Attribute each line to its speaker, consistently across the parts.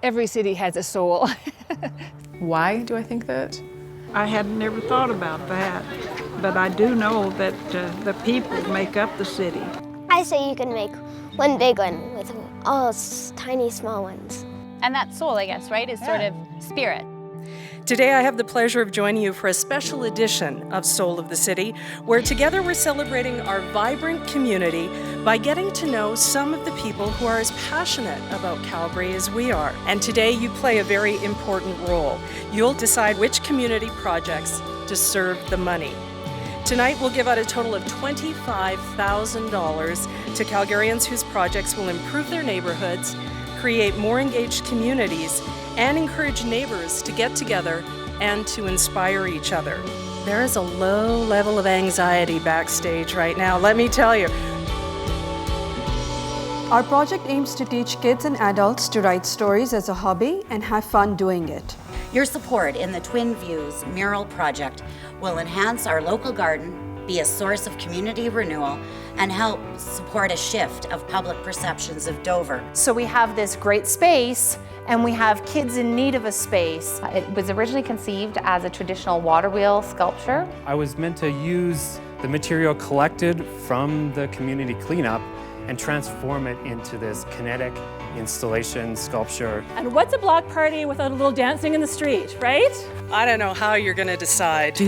Speaker 1: Every city has a soul.
Speaker 2: Why do I think that?
Speaker 3: I had never thought about that, but I do know that the people make up the city.
Speaker 4: I say you can make one big one with all tiny small ones.
Speaker 5: And that soul, I guess, right, is sort of spirit.
Speaker 6: Today I have the pleasure of joining you for a special edition of Soul of the City, where together we're celebrating our vibrant community by getting to know some of the people who are as passionate about Calgary as we are. And today you play a very important role. You'll decide which community projects deserve the money. Tonight we'll give out a total of $25,000 to Calgarians whose projects will improve their neighborhoods, create more engaged communities, and encourage neighbors to get together and to inspire each other. There is a low level of anxiety backstage right now, let me tell you.
Speaker 7: Our project aims to teach kids and adults to write stories as a hobby and have fun doing it.
Speaker 8: Your support in the Twin Views mural project will enhance our local garden, be a source of community renewal, and help support a shift of public perceptions of Dover.
Speaker 5: So we have this great space, and we have kids in need of a space. It was originally conceived as a traditional water wheel sculpture.
Speaker 9: I was meant to use the material collected from the community cleanup and transform it into this kinetic installation sculpture.
Speaker 1: And what's a block party without a little dancing in the street, right?
Speaker 6: I don't know how you're gonna decide.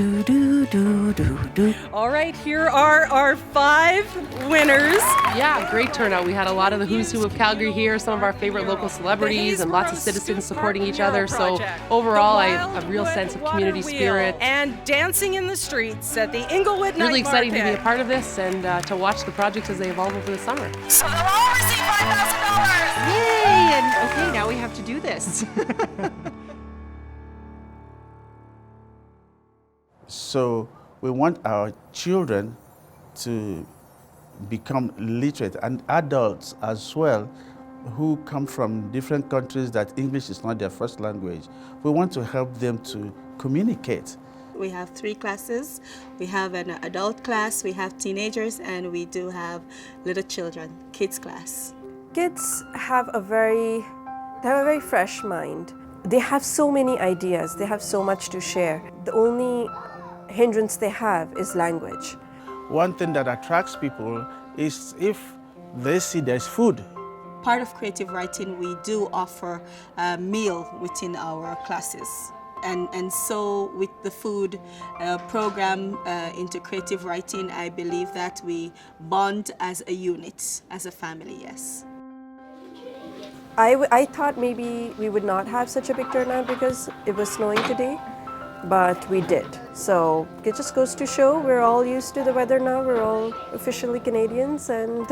Speaker 6: All right, here are our 5 winners.
Speaker 2: Yeah, great turnout. We had a lot of the who's who of Calgary here, some of our favorite local celebrities, and lots of citizens supporting each other. So overall, I have a real sense of community spirit.
Speaker 6: And dancing in the streets at the Inglewood Night
Speaker 2: Really exciting to be a
Speaker 6: Market.
Speaker 2: part of this and to watch the projects as they evolve over the summer.
Speaker 6: So they'll all receive $5,000.
Speaker 2: Yay! And okay, now we have to do this.
Speaker 10: So we want our children to become literate, and adults as well who come from different countries that English is not their first language. We want to help them to communicate.
Speaker 11: We have 3 classes. We have an adult class, we have teenagers, and we do have little children, kids class.
Speaker 7: Kids have a very fresh mind. They have so many ideas, they have so much to share. The only hindrance they have is language.
Speaker 10: One thing that attracts people is if they see there's food.
Speaker 11: Part of creative writing, we do offer a meal within our classes. And so with the food program into creative writing, I believe that we bond as a unit, as a family, yes.
Speaker 7: I thought maybe we would not have such a big turnout because it was snowing today, but we did. So it just goes to show we're all used to the weather now. We're all officially Canadians, and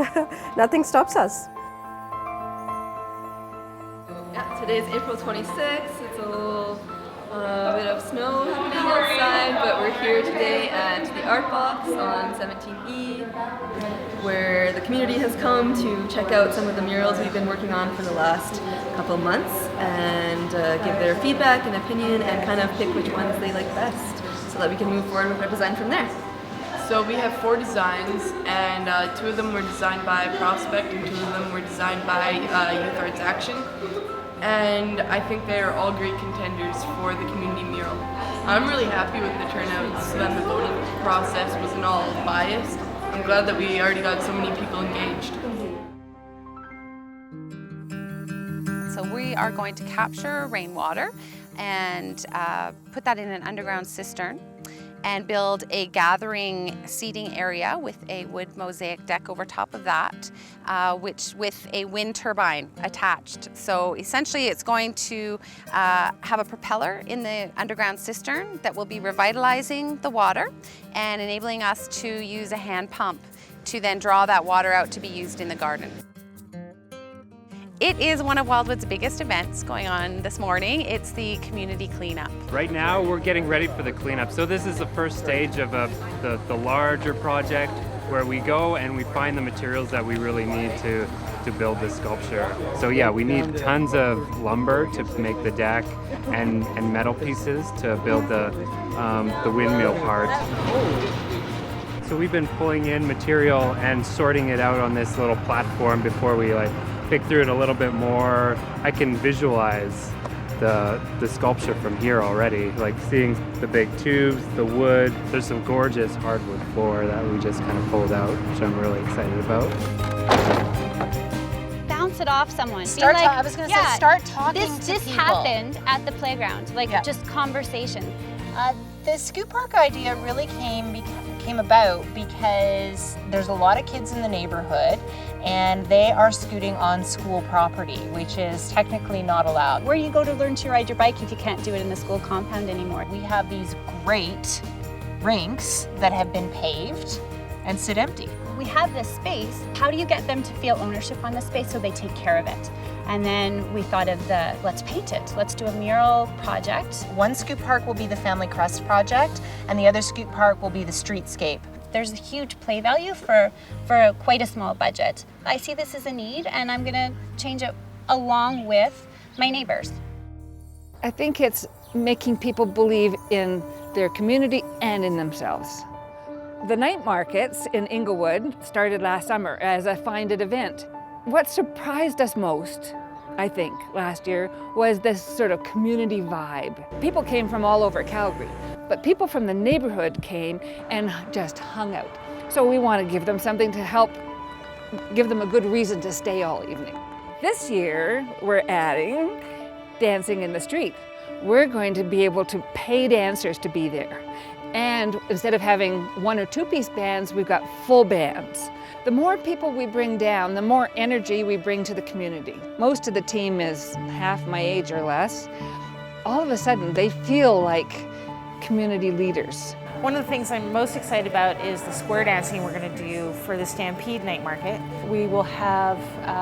Speaker 7: nothing stops us.
Speaker 12: Yeah, today is April 26th. It's a little bit of snow happening outside, but we're here today at the Art Box on 17E, where the community has come to check out some of the murals we've been working on for the last couple of months and give their feedback and opinion and kind of pick which ones they like best so that we can move forward with our design from there.
Speaker 13: So we have 4 designs, and 2 of them were designed by Prospect and 2 of them were designed by Youth Arts Action. And I think they are all great contenders for the community mural. I'm really happy with the turnout so that the voting process wasn't all biased. I'm glad that we already got so many people engaged.
Speaker 5: So we are going to capture rainwater and put that in an underground cistern and build a gathering seating area with a wood mosaic deck over top of that, which with a wind turbine attached. So essentially it's going to have a propeller in the underground cistern that will be revitalizing the water and enabling us to use a hand pump to then draw that water out to be used in the garden. It is one of Wildwood's biggest events going on this morning. It's the community cleanup.
Speaker 9: Right now we're getting ready for the cleanup. So this is the first stage of the larger project where we go and we find the materials that we really need to build this sculpture. So yeah, we need tons of lumber to make the deck and metal pieces to build the windmill part. So we've been pulling in material and sorting it out on this little platform before we pick through it a little bit more, I can visualize the sculpture from here already, like seeing the big tubes, the wood. There's some gorgeous hardwood floor that we just kind of pulled out, which I'm really excited about.
Speaker 14: Bounce it off someone.
Speaker 15: Start
Speaker 14: Be like,
Speaker 15: I was going to say, start talking to
Speaker 14: This
Speaker 15: people.
Speaker 14: happened at the playground, like just conversation.
Speaker 15: The Scoot Park idea really came about because there's a lot of kids in the neighborhood and they are scooting on school property, which is technically not allowed.
Speaker 14: Where you go to learn to ride your bike if you can't do it in the school compound anymore?
Speaker 15: We have these great rinks that have been paved and sit empty.
Speaker 14: We have this space. How do you get them to feel ownership on the space so they take care of it? And then we thought of let's paint it. Let's do a mural project.
Speaker 15: One Scoot Park will be the Family Crest project, and the other Scoot Park will be the streetscape.
Speaker 14: There's a huge play value for quite a small budget. I see this as a need, and I'm gonna change it along with my neighbors.
Speaker 16: I think it's making people believe in their community and in themselves. The night markets in Inglewood started last summer as a Find It event. What surprised us most, I think, last year was this sort of community vibe. People came from all over Calgary, but people from the neighborhood came and just hung out. So we want to give them something to help give them a good reason to stay all evening. This year, we're adding dancing in the street. We're going to be able to pay dancers to be there. And instead of having 1 or 2 piece bands, we've got full bands. The more people we bring down, the more energy we bring to the community. Most of the team is half my age or less. All of a sudden, they feel like community leaders.
Speaker 15: One of the things I'm most excited about is the square dancing we're going to do for the Stampede Night Market.
Speaker 1: We will have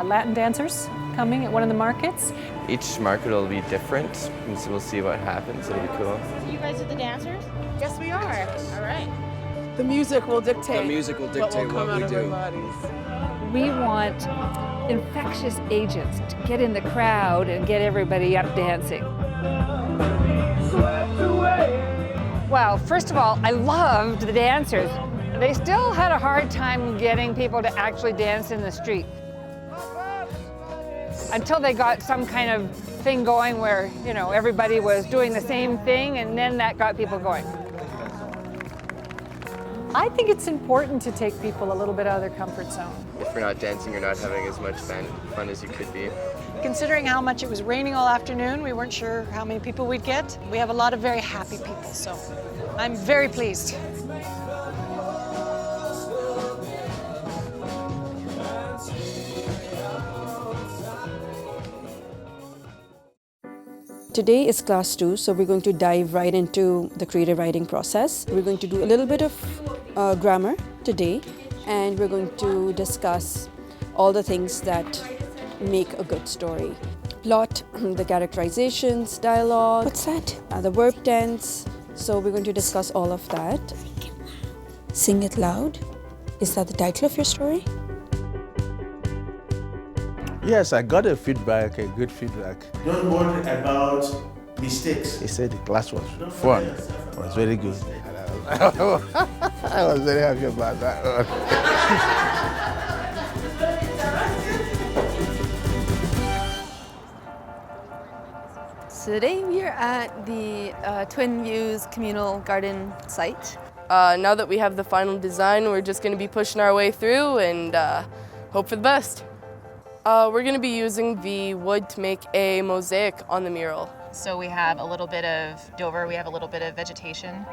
Speaker 1: Latin dancers coming at one of the markets.
Speaker 17: Each market will be different, and so we'll see what happens. It'll be cool.
Speaker 15: You guys are the dancers? Yes, we are. All right.
Speaker 18: The music will dictate.
Speaker 19: The music will dictate what we do.
Speaker 16: We want infectious agents to get in the crowd and get everybody up dancing. Well, first of all, I loved the dancers. They still had a hard time getting people to actually dance in the street. Until they got some kind of thing going where, you know, everybody was doing the same thing, and then that got people going.
Speaker 1: I think it's important to take people a little bit out of their comfort zone.
Speaker 17: If you're not dancing, you're not having as much fun as you could be.
Speaker 18: Considering how much it was raining all afternoon, we weren't sure how many people we'd get. We have a lot of very happy people, so I'm very pleased.
Speaker 20: Today is class 2, so we're going to dive right into the creative writing process. We're going to do a little bit of grammar today, and we're going to discuss all the things that make a good story. Plot, the characterizations, dialogue, what's that? The verb tense. So we're going to discuss all of that. Sing it loud. Is that the title of your story?
Speaker 10: Yes, I got a good feedback. Don't worry about mistakes. He said the class was fun. It was very good. I was very happy about that one.
Speaker 12: Today we are at the Twin Views Communal Garden site.
Speaker 13: Now that we have the final design, we're just going to be pushing our way through and hope for the best. We're going to be using the wood to make a mosaic on the mural.
Speaker 15: So we have a little bit of Dover, we have a little bit of vegetation,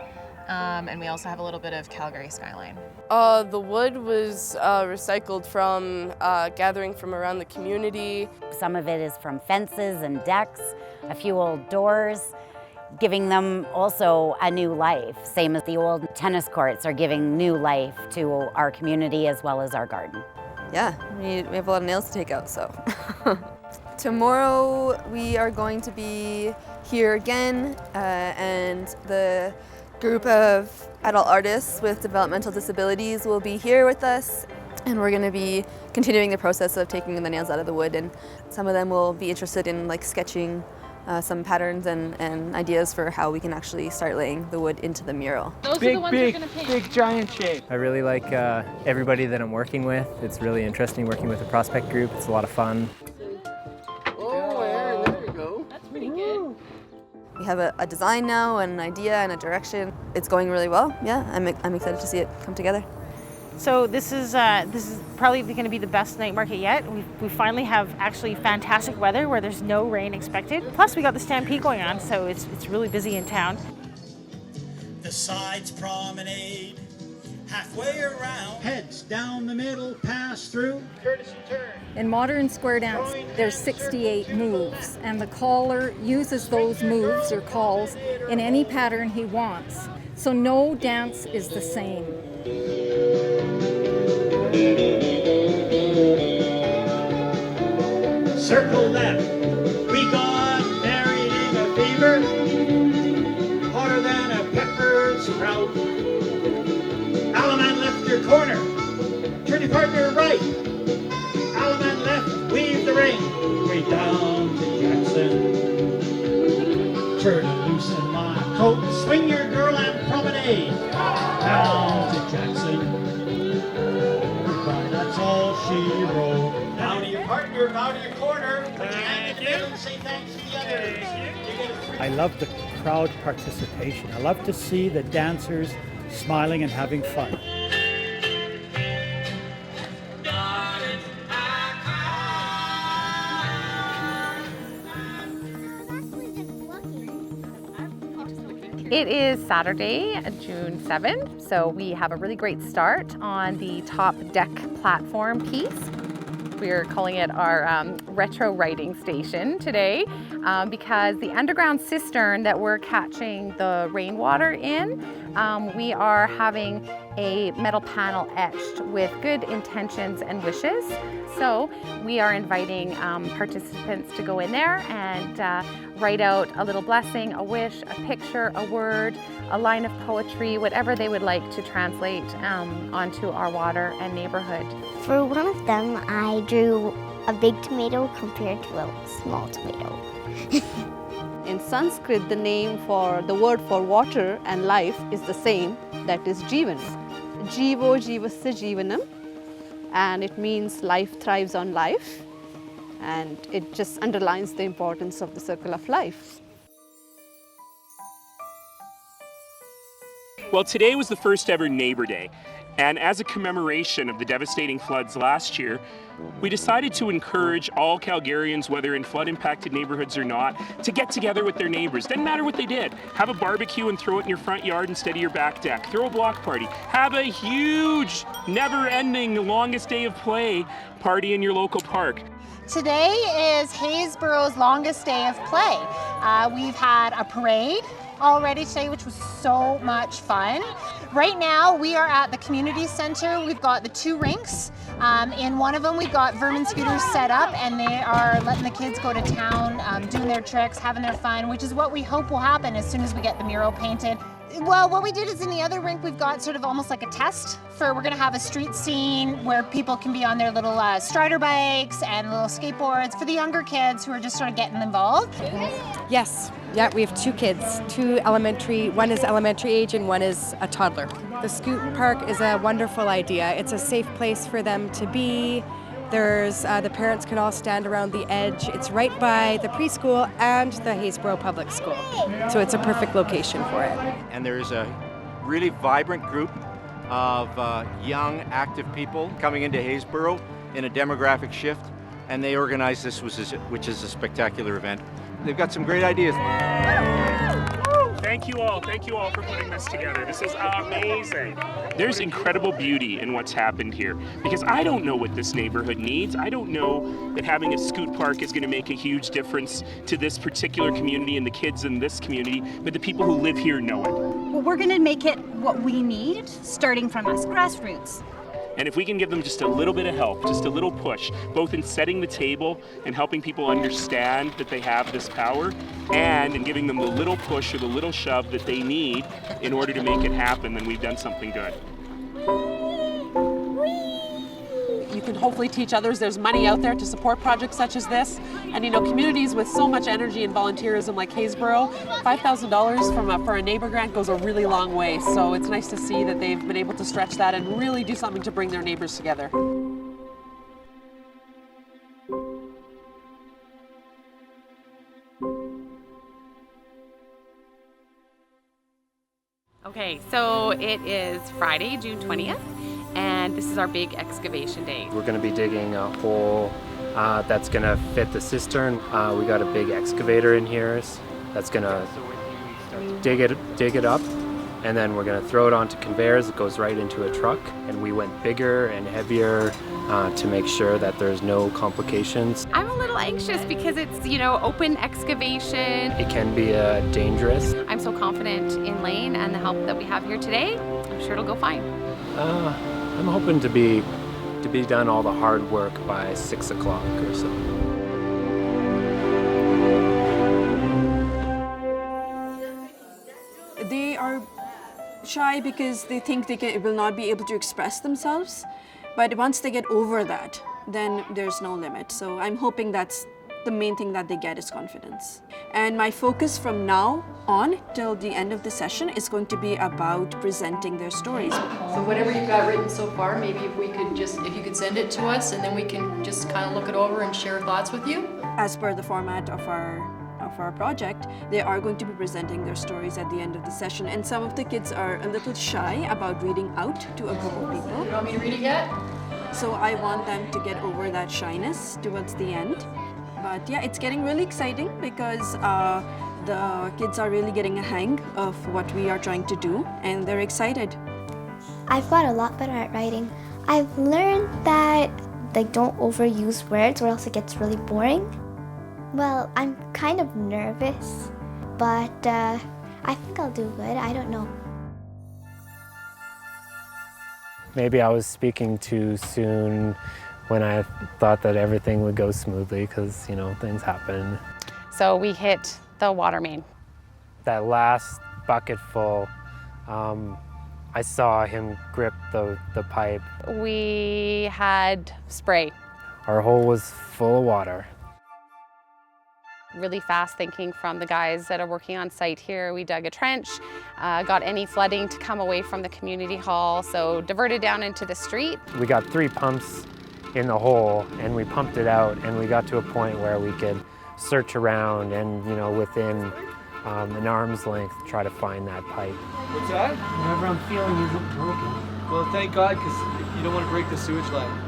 Speaker 15: and we also have a little bit of Calgary skyline.
Speaker 13: The wood was recycled from gathering from around the community.
Speaker 8: Some of it is from fences and decks, a few old doors, giving them also a new life, same as the old tennis courts are giving new life to our community as well as our garden.
Speaker 12: Yeah, we have a lot of nails to take out, so. Tomorrow we are going to be here again, and the group of adult artists with developmental disabilities will be here with us, and we're going to be continuing the process of taking the nails out of the wood, and some of them will be interested in like sketching some patterns and ideas for how we can actually start laying the wood into the mural.
Speaker 21: Those are the ones you're gonna paint. Big giant shape. I really like everybody that I'm working with. It's really interesting working with the prospect group. It's a lot of fun.
Speaker 3: have a design now and an idea and a direction. It's going really well. Yeah, I'm excited to see it come together.
Speaker 22: So this is probably going to be the best night market yet. We finally have actually fantastic weather where there's no rain expected. Plus we got the Stampede going on, so it's really busy in town.
Speaker 23: The sides promenade, halfway around, heads down the middle, pass through, courtesy turn.
Speaker 24: In modern square dance, there's 68 moves, and the caller uses those moves or calls in any pattern he wants. So no dance is the same.
Speaker 23: Circle left, we got buried in a fever, hotter than a pepper sprout. Alaman left your corner, turn your partner right. Alaman left, weave the ring, way down to Jackson. Turn and loosen my coat, swing your girl and promenade, down to Jackson. Goodbye, that's all she wrote. Bow to your partner, bow to your corner, put your hand in the middle and say thanks to the others.
Speaker 25: I love the crowd participation. I love to see the dancers smiling and having fun.
Speaker 5: It is Saturday, June 7th, so we have a really great start on the top deck platform piece. We're calling it our retro writing station today because the underground cistern that we're catching the rainwater in, we are having a metal panel etched with good intentions and wishes. So we are inviting participants to go in there and write out a little blessing, a wish, a picture, a word, a line of poetry, whatever they would like to translate onto our water and neighborhood.
Speaker 4: For one of them, I drew a big tomato compared to a small tomato.
Speaker 26: In Sanskrit, the name for the word for water and life is the same, that is Jivan. Jivo Jivasya Jivanam, and it means life thrives on life, and it just underlines the importance of the circle of life.
Speaker 27: Well, today was the first ever Neighbor Day, and as a commemoration of the devastating floods last year, we decided to encourage all Calgarians, whether in flood-impacted neighborhoods or not, to get together with their neighbors. Doesn't matter what they did. Have a barbecue and throw it in your front yard instead of your back deck. Throw a block party. Have a huge, never-ending, longest day of play party in your local park.
Speaker 15: Today is Haysborough's longest day of play. We've had a parade already today, which was so much fun. Right now we are at the community center. We've got the 2 rinks. In one of them we've got vermin scooters set up, and they are letting the kids go to town, doing their tricks, having their fun, which is what we hope will happen as soon as we get the mural painted. Well, what we did is in the other rink we've got sort of almost like a test for, we're going to have a street scene where people can be on their little strider bikes and little skateboards for the younger kids who are just sort of getting involved.
Speaker 28: Yes, yeah, we have 2 kids, 2 elementary, one is elementary age and one is a toddler. The Scoot Park is a wonderful idea. It's a safe place for them to be. There's, the parents can all stand around the edge. It's right by the preschool and the Haysborough Public School. So it's a perfect location for it.
Speaker 29: And there's a really vibrant group of young, active people coming into Haysborough in a demographic shift, and they organize this, which is a spectacular event. They've got some great ideas.
Speaker 27: Thank you all for putting this together. This is amazing. There's incredible beauty in what's happened here, because I don't know what this neighborhood needs. I don't know that having a scoot park is going to make a huge difference to this particular community and the kids in this community, but the people who live here know it.
Speaker 14: Well, we're going to make it what we need, starting from us, grassroots.
Speaker 27: And if we can give them just a little bit of help, just a little push, both in setting the table and helping people understand that they have this power, and in giving them the little push or the little shove that they need in order to make it happen, then we've done something good.
Speaker 2: You can hopefully teach others there's money out there to support projects such as this. And you know, communities with so much energy and volunteerism like Haysborough, $5,000 for a neighbor grant goes a really long way. So it's nice to see that they've been able to stretch that and really do something to bring their neighbors together.
Speaker 5: Okay, so it is Friday, June 20th, and this is our big excavation day.
Speaker 21: We're going to be digging a hole that's going to fit the cistern. We got a big excavator in here that's going to dig it up, and then we're going to throw it onto conveyors. It goes right into a truck, and we went bigger and heavier to make sure that there's no complications.
Speaker 5: I'm a little anxious because it's, open excavation.
Speaker 21: It can be dangerous.
Speaker 5: I'm so confident in Lane and the help that we have here today. I'm sure it'll go fine.
Speaker 21: I'm hoping to be done all the hard work by 6 o'clock or so.
Speaker 20: They are shy because they think they will not be able to express themselves. But once they get over that, then there's no limit. So I'm hoping that's the main thing that they get is confidence. And my focus from now on till the end of the session is going to be about presenting their stories.
Speaker 1: So whatever you've got written so far, maybe if you could send it to us, and then we can just kind of look it over and share thoughts with you.
Speaker 20: As per the format of our project, they are going to be presenting their stories at the end of the session, and some of the kids are a little shy about reading out to a group of people.
Speaker 1: You want me to read it yet?
Speaker 20: So I want them to get over that shyness towards the end. But yeah, it's getting really exciting because the kids are really getting a hang of what we are trying to do, and they're excited.
Speaker 4: I've got a lot better at writing. I've learned that don't overuse words or else it gets really boring. Well, I'm kind of nervous, but I think I'll do good. I don't know.
Speaker 21: Maybe I was speaking too soon when I thought that everything would go smoothly because, things happen.
Speaker 5: So we hit the water main.
Speaker 21: That last bucket full, I saw him grip the pipe.
Speaker 5: We had spray.
Speaker 21: Our hole was full of water.
Speaker 5: Really fast thinking from the guys that are working on site here. We dug a trench, got any flooding to come away from the community hall, so diverted down into the street.
Speaker 21: We got 3 pumps in the hole and we pumped it out, and we got to a point where we could search around and, within an arm's length, try to find that pipe.
Speaker 6: What's that?
Speaker 21: Whatever I'm feeling isn't broken.
Speaker 6: Well, thank God, because you don't want to break the sewage line.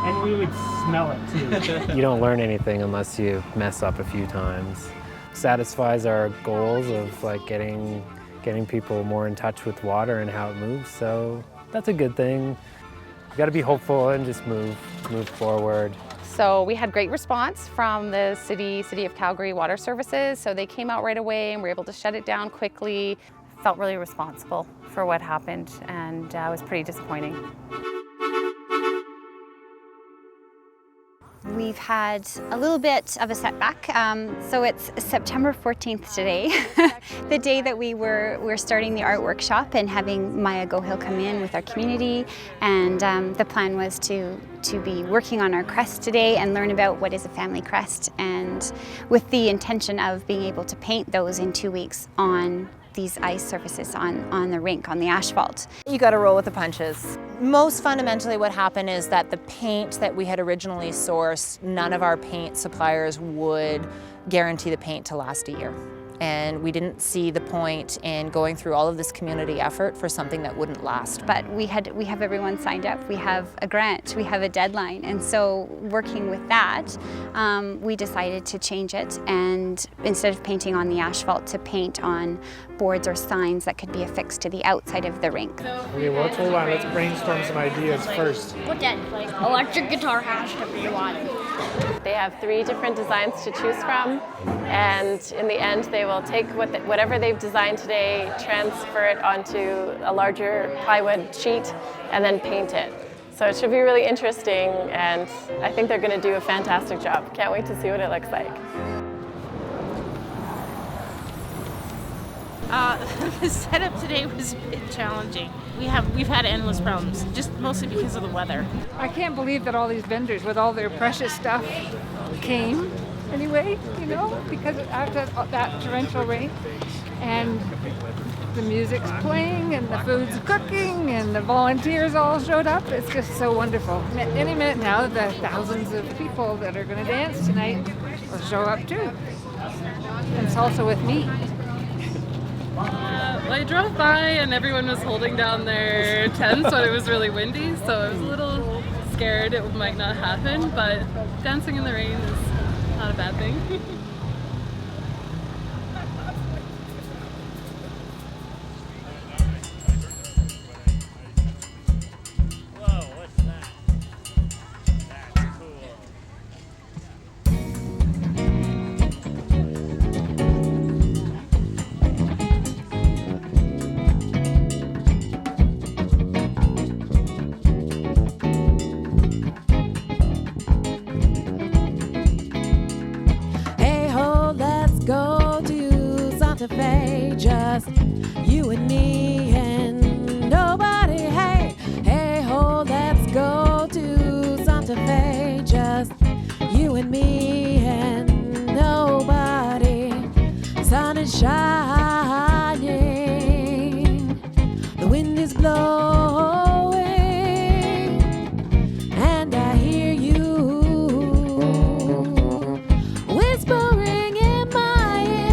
Speaker 21: And we would smell it too. You don't learn anything unless you mess up a few times. Satisfies our goals of getting people more in touch with water and how it moves, so that's a good thing. You got to be hopeful and just move forward.
Speaker 5: So we had great response from the City of Calgary Water Services, so they came out right away and were able to shut it down quickly.
Speaker 14: Felt really responsible for what happened, and it was pretty disappointing.
Speaker 26: We've had a little bit of a setback. So it's September 14th today, the day that we're starting the art workshop and having Maya Gohill come in with our community. And the plan was to be working on our crest today and learn about what is a family crest, and with the intention of being able to paint those in 2 weeks on these ice surfaces on the rink, on the asphalt.
Speaker 15: You got to roll with the punches. Most fundamentally what happened is that the paint that we had originally sourced, none of our paint suppliers would guarantee the paint to last a year. And we didn't see the point in going through all of this community effort for something that wouldn't last.
Speaker 26: But we have everyone signed up. We have a grant, we have a deadline. And so working with that, we decided to change it, and instead of painting on the asphalt, to paint on boards or signs that could be affixed to the outside of the rink.
Speaker 21: Okay, well, let's hold on. Let's brainstorm some ideas first.
Speaker 7: But then, electric guitar has to be one.
Speaker 9: They have 3 different designs to choose from, and in the end they will take whatever they've designed today, transfer it onto a larger plywood sheet, and then paint it. So it should be really interesting, and I think they're going to do a fantastic job. Can't wait to see what it looks like.
Speaker 22: The setup today was a bit challenging. We've had endless problems, just mostly because of the weather.
Speaker 24: I can't believe that all these vendors with all their precious stuff came anyway, because after that torrential rain, and the music's playing and the food's cooking and the volunteers all showed up. It's just so wonderful. Any minute now, the thousands of people that are going to dance tonight will show up too. And salsa with me.
Speaker 8: I drove by and everyone was holding down their tents when it was really windy, so I was a little scared it might not happen, but dancing in the rain is not a bad thing.
Speaker 10: Just you and me and nobody. Hey, hey ho, let's go to Santa Fe. Just you and me and nobody. Sun is shining, the wind is blowing, and I hear you whispering in my ear.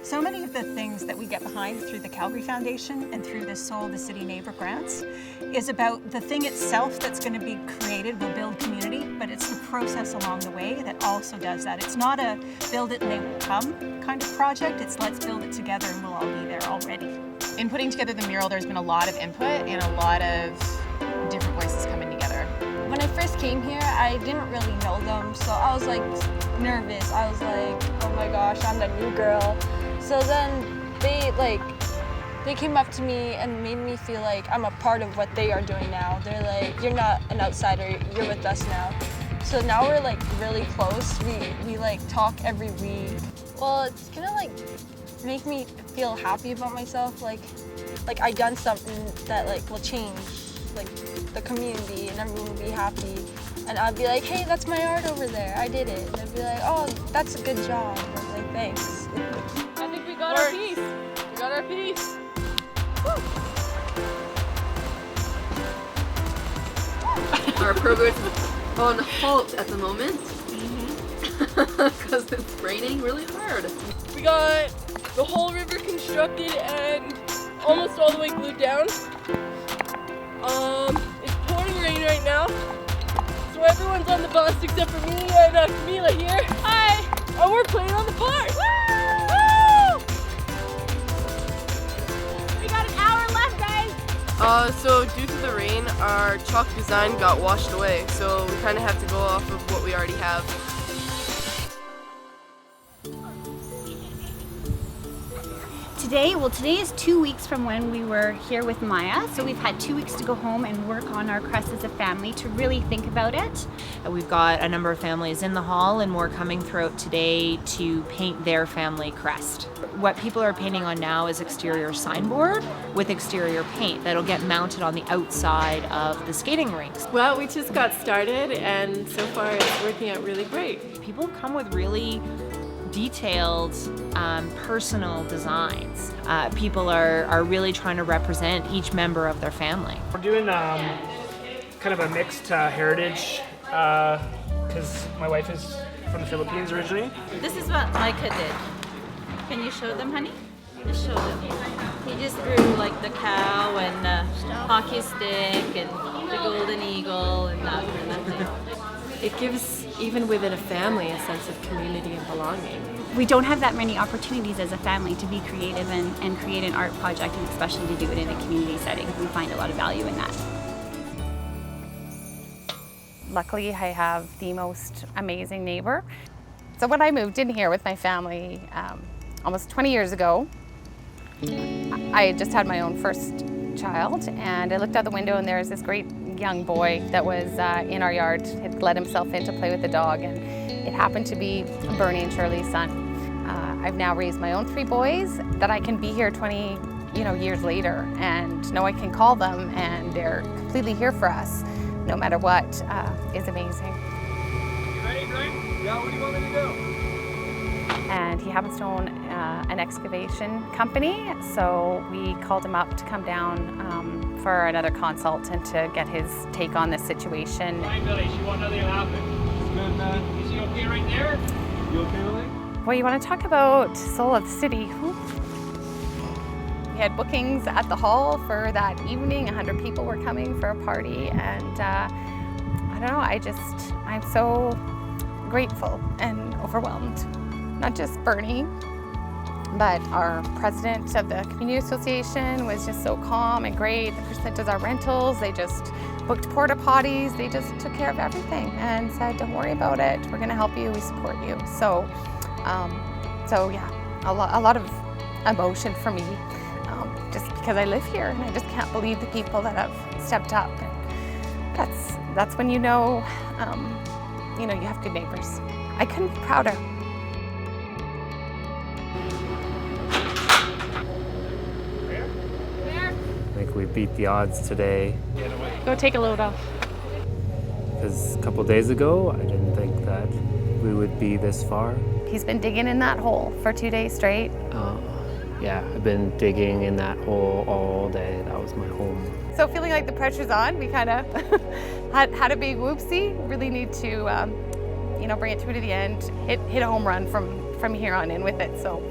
Speaker 14: So many of the things that we get behind through the Calgary Foundation and through the Soul the City Neighbor grants is about the thing itself that's going to be created will build community, but it's the process along the way that also does that. It's not a build it and they will come kind of project, it's let's build it together and we'll all be there already.
Speaker 5: In putting together the mural, there's been a lot of input and a lot of different voices coming together.
Speaker 7: When I first came here, I didn't really know them, so I was like nervous. I was like, oh my gosh, I'm the new girl. So then they came up to me and made me feel like I'm a part of what they are doing now. They're like, you're not an outsider, you're with us now. So now we're like really close. We like talk every week. Well, it's gonna like make me feel happy about myself. Like I done something that like will change like the community and everyone will be happy. And I'd be like, hey, that's my art over there. I did it. And they'd be like, oh, that's a good job. I'm like, thanks.
Speaker 8: I think we got our piece. We got our piece.
Speaker 3: Our progress is on halt at the moment because it's raining really hard.
Speaker 8: We got the whole river constructed and almost all the way glued down. It's pouring rain right now, so everyone's on the bus except for me and Camila here. Hi! And we're playing on the bar. Woo!
Speaker 7: We got an hour left, guys.
Speaker 11: So due to the rain, our chalk design got washed away, so we kind of have to go off of what we already have.
Speaker 14: Today is 2 weeks from when we were here with Maya, so we've had 2 weeks to go home and work on our crest as a family to really think about it.
Speaker 15: We've got a number of families in the hall and more coming throughout today to paint their family crest. What people are painting on now is exterior signboard with exterior paint that'll get mounted on the outside of the skating rinks.
Speaker 11: Well, we just got started and so far it's working out really great.
Speaker 15: People come with really detailed, personal designs. People are really trying to represent each member of their family.
Speaker 12: We're doing kind of a mixed heritage because my wife is from the Philippines originally.
Speaker 13: This is what Micah did. Can you show them, honey? Just show them. He just drew like the cow and the hockey stick and the golden eagle and that kind of thing.
Speaker 11: It gives, even within a family, a sense of community and belonging.
Speaker 14: We don't have that many opportunities as a family to be creative and create an art project, and especially to do it in a community setting. We find a lot of value in that.
Speaker 5: Luckily, I have the most amazing neighbor. So when I moved in here with my family almost 20 years ago, I had just had my own first child, and I looked out the window and there was this great young boy that was in our yard. He had let himself in to play with the dog, and it happened to be Bernie and Shirley's son. I've now raised my own 3 boys that I can be here 20 years later and know I can call them and they're completely here for us no matter what is amazing.
Speaker 6: You ready, Greg? Yeah, what do you want me to do?
Speaker 5: and he happens to own an excavation company, so we called him up to come down for another consult and to get his take on this situation.
Speaker 6: Billy, she won't know that happened. Good, man. Is he okay right there? You okay, Billy?
Speaker 5: Well, you want to talk about soul of the city? We had bookings at the hall for that evening. 100 people were coming for a party, and I don't know, I'm so grateful and overwhelmed. Not just Bernie, but our president of the community association was just so calm and great. The person that does our rentals, they just booked porta potties. They just took care of everything and said, don't worry about it. We're gonna help you, we support you. So yeah, a lot of emotion for me, just because I live here and I just can't believe the people that have stepped up. And that's when you know you have good neighbors. I couldn't be prouder.
Speaker 21: I think we beat the odds today.
Speaker 22: Go take a load off.
Speaker 21: Because a couple days ago, I didn't think that we would be this far.
Speaker 5: He's been digging in that hole for 2 days straight.
Speaker 21: Yeah, I've been digging in that hole all day. That was my home.
Speaker 5: So feeling like the pressure's on, we kind of had a big whoopsie. Really need to, bring it through to the end. Hit a home run from here on in with it. So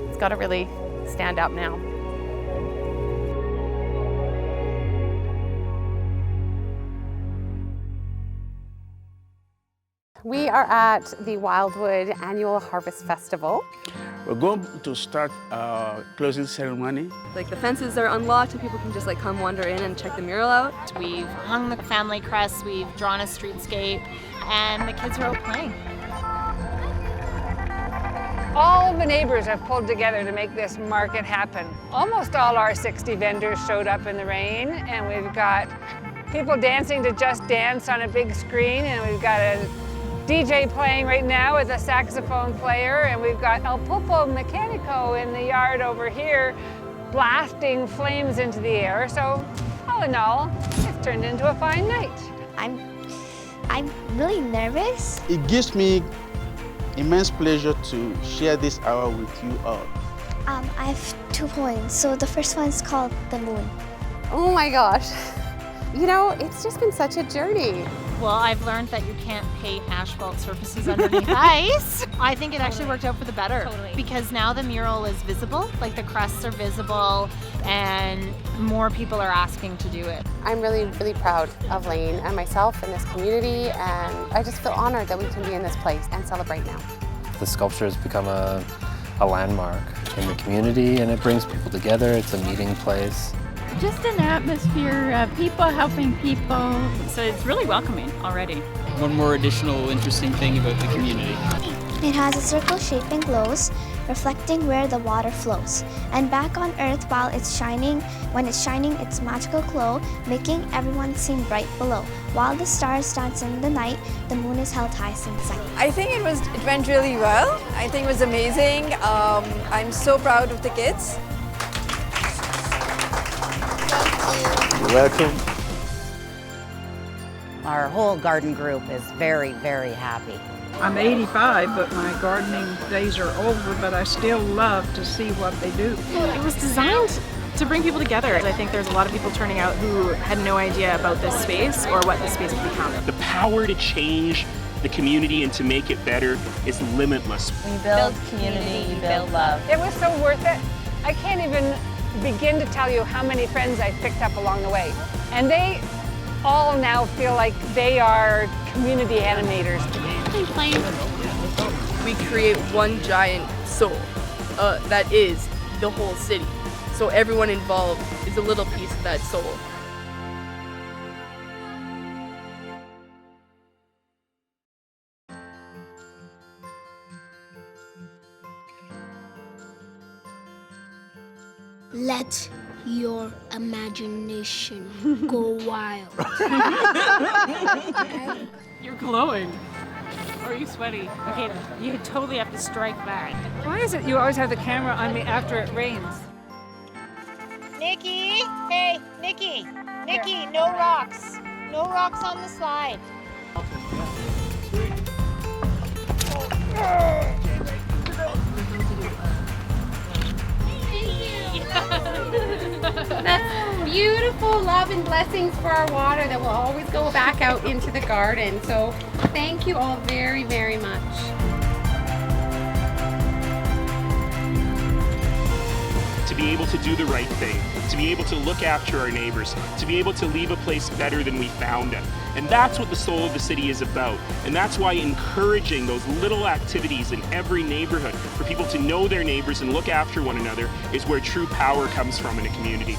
Speaker 5: it's got to really stand up now. We are at the Wildwood Annual Harvest Festival.
Speaker 16: We're going to start our closing ceremony.
Speaker 3: Like the fences are unlocked and people can just like come wander in and check the mural out.
Speaker 17: We've hung the family crest, we've drawn a streetscape, and the kids are out playing.
Speaker 18: All the neighbors have pulled together to make this market happen. Almost all our 60 vendors showed up in the rain, and we've got people dancing to Just Dance on a big screen, and we've got a DJ playing right now with a saxophone player, and we've got El Popo Mecanico in the yard over here blasting flames into the air. So all in all, it's turned into a fine night.
Speaker 4: I'm really nervous.
Speaker 16: It gives me immense pleasure to share this hour with you all.
Speaker 4: I have 2 poems. So the first one is called The Moon.
Speaker 5: Oh my gosh. It's just been such a journey.
Speaker 17: Well, I've learned that you can't paint asphalt surfaces underneath ice. I think it actually worked out for the better. Totally. Because now the mural is visible, like the crests are visible, and more people are asking to do it.
Speaker 5: I'm really, really proud of Lane and myself and this community, and I just feel honored that we can be in this place and celebrate now.
Speaker 21: The sculpture has become a landmark in the community, and it brings people together. It's a meeting place.
Speaker 19: Just an atmosphere, people helping people. So it's really welcoming already.
Speaker 23: One more additional interesting thing about the community.
Speaker 4: It has a circle shape and glows, reflecting where the water flows. And back on Earth, when it's shining its magical glow, making everyone seem bright below. While the stars dance in the night, the moon is held high in sight.
Speaker 3: I think it went really well. I think it was amazing. I'm so proud of the kids.
Speaker 16: You're welcome.
Speaker 25: Our whole garden group is very, very happy.
Speaker 24: I'm 85, but my gardening days are over, but I still love to see what they do.
Speaker 22: It was designed to bring people together. I think there's a lot of people turning out who had no idea about this space or what this space would become.
Speaker 27: The power to change the community and to make it better is limitless.
Speaker 17: When you build community, you build love.
Speaker 18: It was so worth it. I can't even begin to tell you how many friends I picked up along the way. And they all now feel like they are community animators.
Speaker 11: We create one giant soul that is the whole city. So everyone involved is a little piece of that soul.
Speaker 28: Let your imagination go wild.
Speaker 22: You're glowing. Or are you sweaty? Okay, you totally have to strike that.
Speaker 24: Why is it you always have the camera on me after it rains?
Speaker 17: Nikki, hey, Nikki, no rocks. No rocks on the slide.
Speaker 1: That's beautiful love and blessings for our water that will always go back out into the garden. So thank you all very, very much.
Speaker 27: To be able to do the right thing, to be able to look after our neighbors, to be able to leave a place better than we found it. And that's what the soul of the city is about. And that's why encouraging those little activities in every neighborhood for people to know their neighbors and look after one another is where true power comes from in a community.